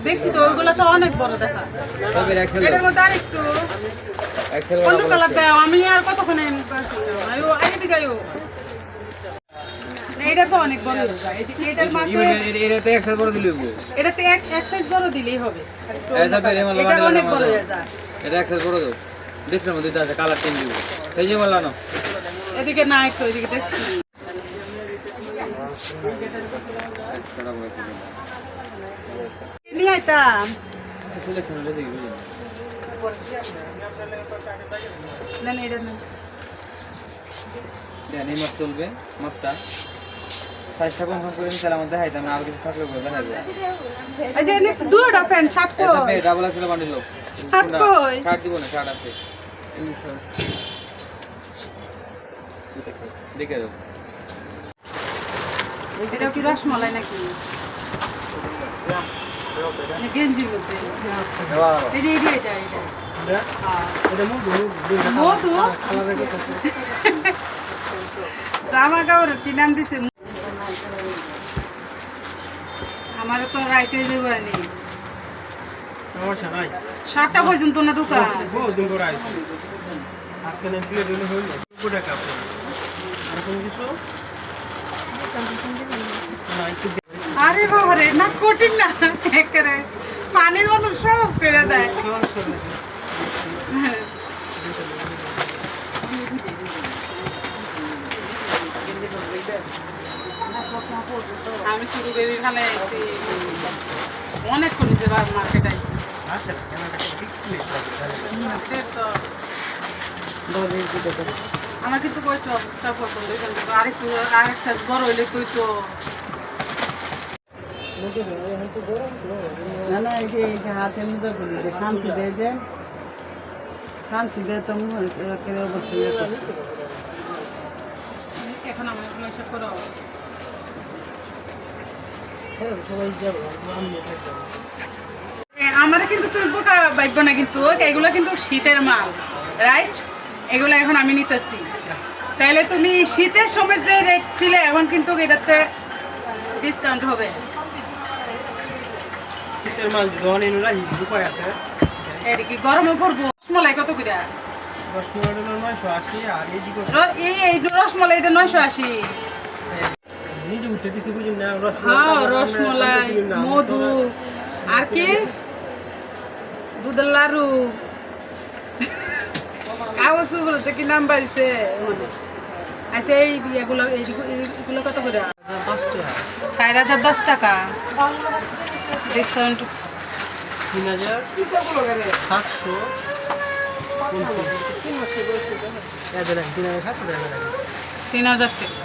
দেখছি তো ওইগুলো তো অনেক বড় দেখা এটার মধ্যে আর একটু অন্য কালার দেয় আমি আর কতক্ষণ এটা তো অনেক বড় এটার মাঝে এটাতে এক সাইজ বড় দিলেই হবে এটা অনেক বড় হয়ে যায় এটা এক সাইজ বড় দাও দেখলাম দুইটা আছে কালার চেঞ্জ দিব এই যে বললাম এদিকে না একটু এদিকে দেখছি নিয়ে আইতাম না না এটা না দেন এই মাপ চলবে মাপটা সাইজটা কনফার্ম করে নিন তাহলে আমাদের দেখাইতাম না আর কিছু থাকলে বলে দেখাইবো এই যে এনে দুটো প্যান্ট শার্ট কই ডাবল আছে বান্ডিল লোক শার্ট কই শার্ট দিব না শার্ট আছে দেখে দাও এটা কি রসমালাই নাকি গেঞ্জির মধ্যে জামা কাপড় কি নাম দিছে আমার তো রাইতে যাবানি 7টা পর্যন্ত না দোকান আরে বাবারে না কঠিন না একেবারে পানির মতো সহজ করে দেয় আমি শুরু করে এখানে আইছি অনেকক্ষণ যে মার্কেট আইছি আমার কিন্তু কইতো অবস্থা পছন্দ আরেকটু আরেক সাইজ বড় হইলে কইতো না না এই যে হাতে মুদ্রা করি যে খামসি দেয় যে খামসি দেয় তো অবশ্যই এখন আমার এগুলো সব করো আমার কিন্তু তুমি বোকা বাইব না কিন্তু এগুলো কিন্তু শীতের মাল রাইট এগুলো এখন আমি নিতেছি তাহলে তুমি শীতের সময় যে রেট ছিল এখন কিন্তু এটাতে ডিসকাউন্ট হবে শীতের মাল ধোয়ানি নুরা উপায় আছে এর কি গরমে পড়বো রসমালাই কত করে রসমালাই 980 আর এই রসমালাই এটা 980 নিজে উঠে দিছি বুঝুন না রসমালাই মধু আর কি দুধের লাড়ু কাগজ বলতে কি নাম বাড়িছে আচ্ছা এগুলো কত করে 4,010 টাকা ডিসকাউন্ট 3,000 টাকা